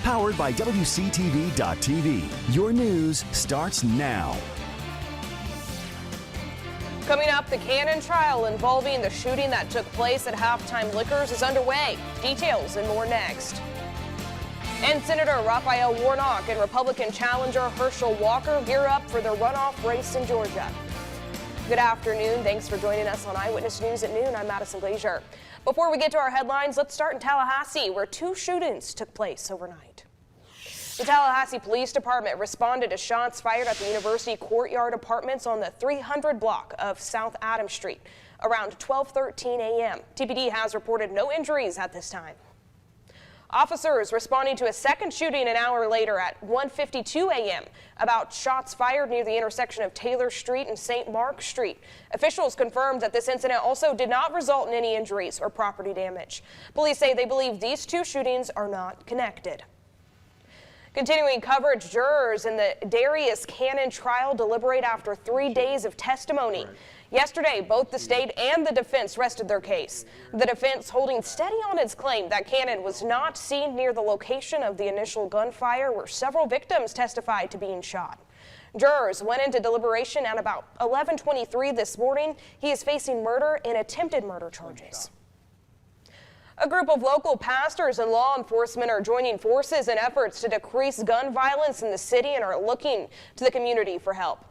Powered by WCTV.tv. Your news starts now. Coming up, the Cannon trial involving the shooting that took place at Halftime Liquors is underway. Details and more next. And Senator Raphael Warnock and Republican challenger Herschel Walker gear up for their runoff race in Georgia. Good afternoon. Thanks for joining us on Eyewitness News at noon. I'm Madison Glazier. Before we get to our headlines, let's start in Tallahassee, where 2 shootings took place overnight. The Tallahassee Police Department responded to shots fired at the University Courtyard Apartments on the 300 block of South Adams Street around 12:13 a.m. TPD has reported no injuries at this time. Officers responding to a second shooting an hour later at 1:52 a.m. about shots fired near the intersection of Taylor Street and St. Mark Street. Officials confirmed that this incident also did not result in any injuries or property damage. Police say they believe these 2 shootings are not connected. Continuing coverage, jurors in the Darius Cannon trial deliberate after 3 days of testimony. Yesterday, both the state and the defense rested their case. The defense holding steady on its claim that Cannon was not seen near the location of the initial gunfire where several victims testified to being shot. Jurors went into deliberation at about 11:23 this morning. He is facing murder and attempted murder charges. A group of local pastors and law enforcement are joining forces in efforts to decrease gun violence in the city and are looking to the community for help.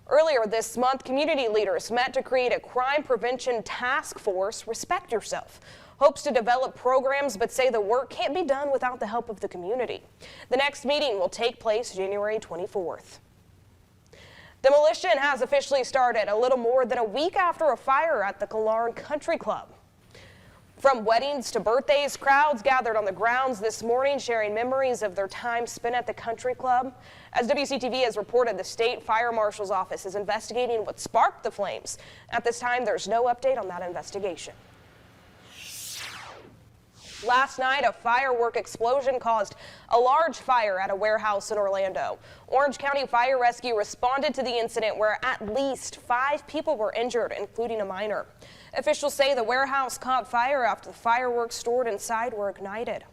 Earlier this month, community leaders met to create a crime prevention task force, Respect Yourself. Hopes to develop programs, but say the work can't be done without the help of the community. The next meeting will take place January 24th. Demolition has officially started a little more than a week after a fire at the Killarn Country Club. From weddings to birthdays, crowds gathered on the grounds this morning, sharing memories of their time spent at the country club. As WCTV has reported, the state fire marshal's office is investigating what sparked the flames. At this time, there's no update on that investigation. Last night, a firework explosion caused a large fire at a warehouse in Orlando. Orange County Fire Rescue responded to the incident where at least 5 people were injured, including a minor. Officials say the warehouse caught fire after the fireworks stored inside were ignited.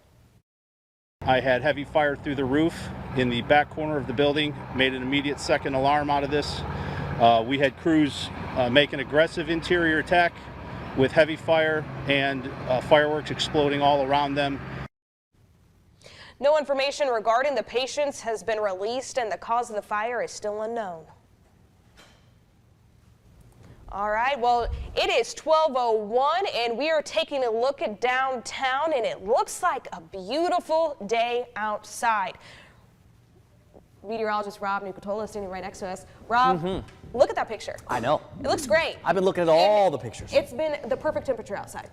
I had heavy fire through the roof in the back corner of the building, made an immediate second alarm out of this. We had crews make an aggressive interior attack with heavy fire and fireworks exploding all around them. No information regarding the patients has been released and the cause of the fire is still unknown. All right, well, it is 12:01 and we are taking a look at downtown and it looks like a beautiful day outside. Meteorologist Rob Nucatola standing right next to us. Rob, look at that picture. I know. It looks great. I've been looking at all the pictures. It's been the perfect temperature outside.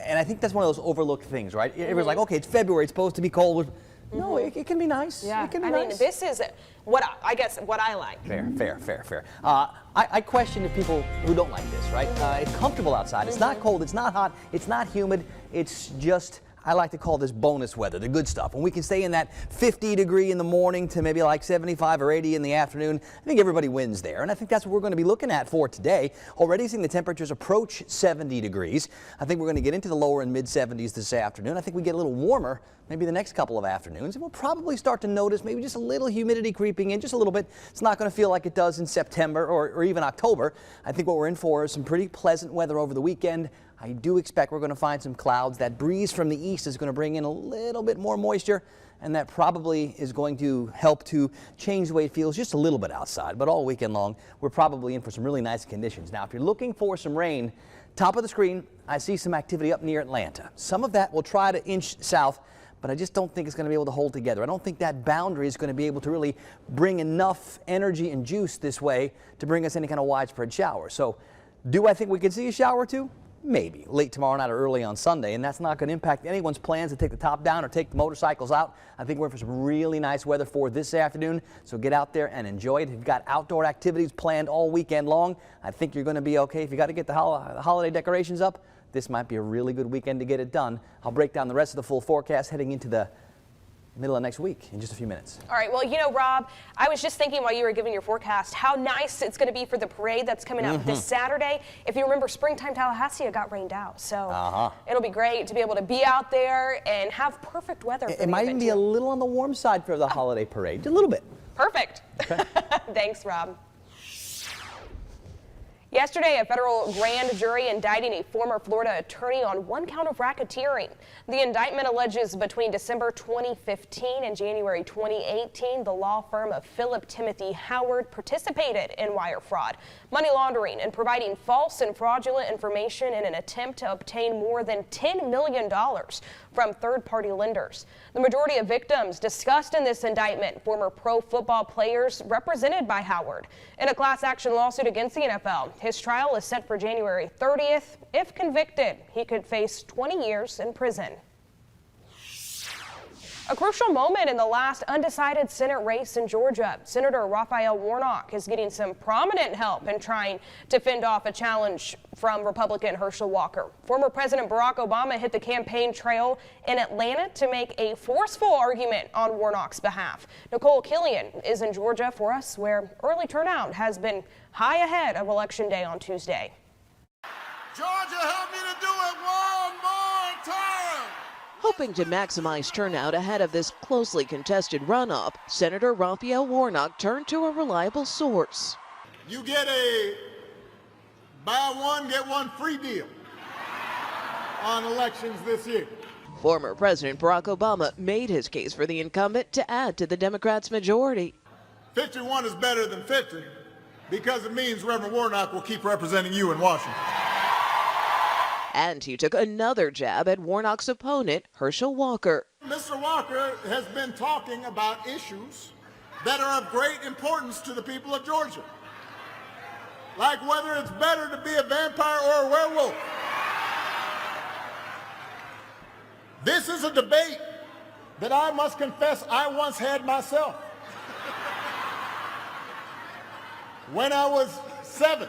And I think that's one of those overlooked things, right? Everyone's like, okay, it's February, it's supposed to be cold. No, it can be nice. Yeah, it can be I nice. mean, this is what I guess what I like. Fair. I question the people who don't like this, right? It's comfortable outside. It's not cold. It's not hot. It's not humid. It's just, I like to call this bonus weather, the good stuff. When we can stay in that 50 degree in the morning to maybe like 75 or 80 in the afternoon, I think everybody wins there. And I think that's what we're going to be looking at for today. Already seeing the temperatures approach 70 degrees. I think we're going to get into the lower and mid 70s this afternoon. I think we get a little warmer maybe the next couple of afternoons. And we'll probably start to notice maybe just a little humidity creeping in, just a little bit. It's not going to feel like it does in September or even October. I think what we're in for is some pretty pleasant weather over the weekend. I do expect we're going to find some clouds. That breeze from the east is going to bring in a little bit more moisture, and that probably is going to help to change the way it feels just a little bit outside. But all weekend long, we're probably in for some really nice conditions. Now, if you're looking for some rain, top of the screen, I see some activity up near Atlanta. Some of that will try to inch south, but I just don't think it's going to be able to hold together. I don't think that boundary is going to be able to really bring enough energy and juice this way to bring us any kind of widespread shower. So do I think we could see a shower or two? Maybe late tomorrow night or early on Sunday, and that's not going to impact anyone's plans to take the top down or take the motorcycles out. I think we're in for some really nice weather for this afternoon, so get out there and enjoy it. If you've got outdoor activities planned all weekend long, I think you're going to be okay. If you got to get the holiday decorations up, this might be a really good weekend to get it done. I'll break down the rest of the full forecast heading into the middle of next week in just a few minutes. All right, well, you know, Rob, I was just thinking while you were giving your forecast how nice it's going to be for the parade that's coming up this Saturday. If you remember, springtime Tallahassee got rained out, so it'll be great to be able to be out there and have perfect weather. It might even be a little on the warm side for the holiday parade, just a little bit. Perfect. Okay. Thanks, Rob. Yesterday, a federal grand jury indicted a former Florida attorney on one count of racketeering. The indictment alleges between December 2015 and January 2018, the law firm of Philip Timothy Howard participated in wire fraud, money laundering, and providing false and fraudulent information in an attempt to obtain more than $10 million from third-party lenders. The majority of victims discussed in this indictment former pro football players represented by Howard. In a class action lawsuit against the NFL, his trial is set for January 30th. If convicted, he could face 20 years in prison. A crucial moment in the last undecided Senate race in Georgia. Senator Raphael Warnock is getting some prominent help in trying to fend off a challenge from Republican Herschel Walker. Former President Barack Obama hit the campaign trail in Atlanta to make a forceful argument on Warnock's behalf. Nicole Killian is in Georgia for us, where early turnout has been high ahead of Election Day on Tuesday. Georgia, help me to do it one more time. Hoping to maximize turnout ahead of this closely contested runoff, Senator Raphael Warnock turned to a reliable source. You get a buy one, get one free deal on elections this year. Former President Barack Obama made his case for the incumbent to add to the Democrats' majority. 51 is better than 50 because it means Reverend Warnock will keep representing you in Washington. And he took another jab at Warnock's opponent, Herschel Walker. Mr. Walker has been talking about issues that are of great importance to the people of Georgia, like whether it's better to be a vampire or a werewolf. This is a debate that I must confess I once had myself when I was 7.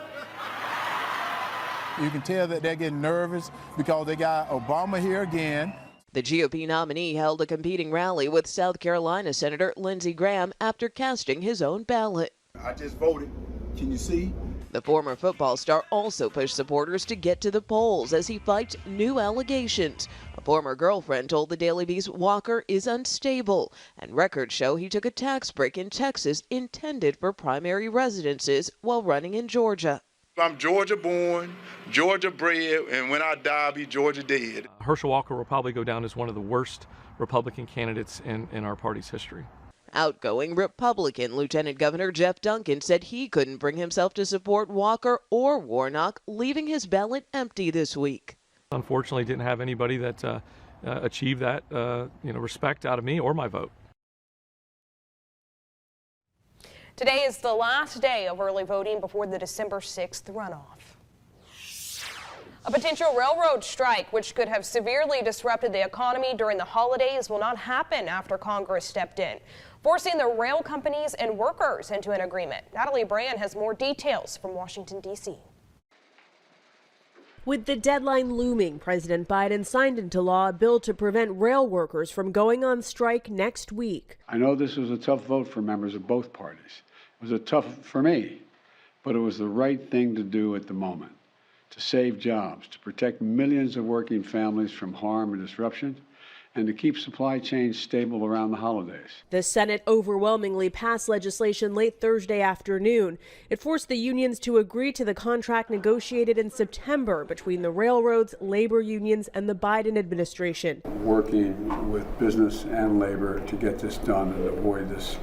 You can tell that they're getting nervous because they got Obama here again. The GOP nominee held a competing rally with South Carolina Senator Lindsey Graham after casting his own ballot. I just voted. Can you see? The former football star also pushed supporters to get to the polls as he fights new allegations. A former girlfriend told the Daily Beast Walker is unstable, and records show he took a tax break in Texas intended for primary residences while running in Georgia. I'm Georgia born, Georgia bred, and when I die, I'll be Georgia dead. Herschel Walker will probably go down as one of the worst Republican candidates in our party's history. Outgoing Republican Lieutenant Governor Jeff Duncan said he couldn't bring himself to support Walker or Warnock, leaving his ballot empty this week. Unfortunately, didn't have anybody that achieved that respect out of me or my vote. Today is the last day of early voting before the December 6th runoff. A potential railroad strike, which could have severely disrupted the economy during the holidays, will not happen after Congress stepped in, forcing the rail companies and workers into an agreement. Natalie Brand has more details from Washington, D.C. With the deadline looming, President Biden signed into law a bill to prevent rail workers from going on strike next week. I know this was a tough vote for members of both parties. It was tough for me, but it was the right thing to do at the moment, to save jobs, to protect millions of working families from harm and disruption, and to keep supply chains stable around the holidays. The Senate overwhelmingly passed legislation late Thursday afternoon. It forced the unions to agree to the contract negotiated in September between the railroads, labor unions, and the Biden administration. Working with business and labor to get this done and avoid this,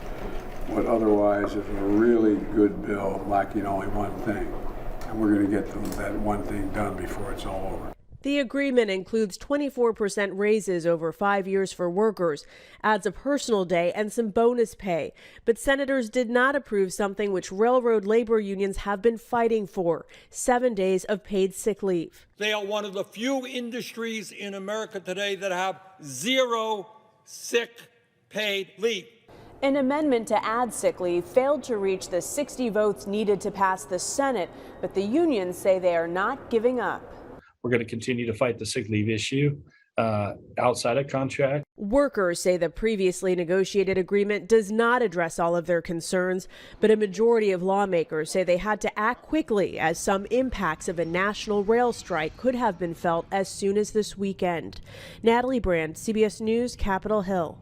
what otherwise is a really good bill lacking only one thing. And we're going to get that one thing done before it's all over. The agreement includes 24% raises over 5 years for workers, adds a personal day, and some bonus pay. But senators did not approve something which railroad labor unions have been fighting for: 7 days of paid sick leave. They are one of the few industries in America today that have 0 sick paid leave. An amendment to add sick leave failed to reach the 60 votes needed to pass the Senate, but the unions say they are not giving up. We're going to continue to fight the sick leave issue. outside of contract. Workers say the previously negotiated agreement does not address all of their concerns, but a majority of lawmakers say they had to act quickly as some impacts of a national rail strike could have been felt as soon as this weekend. Natalie Brand, CBS News, Capitol Hill.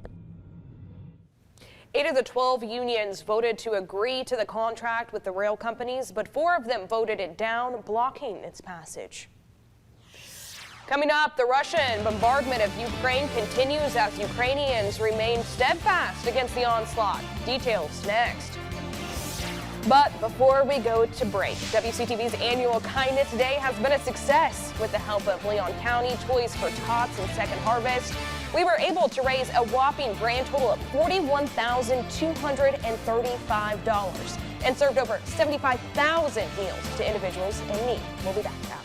8 of the 12 unions voted to agree to the contract with the rail companies, but 4 of them voted it down, blocking its passage. Coming up, the Russian bombardment of Ukraine continues as Ukrainians remain steadfast against the onslaught. Details next. But before we go to break, WCTV's annual Kindness Day has been a success. With the help of Leon County, Toys for Tots, and Second Harvest, we were able to raise a whopping grand total of $41,235 and served over 75,000 meals to individuals in need. We'll be back after.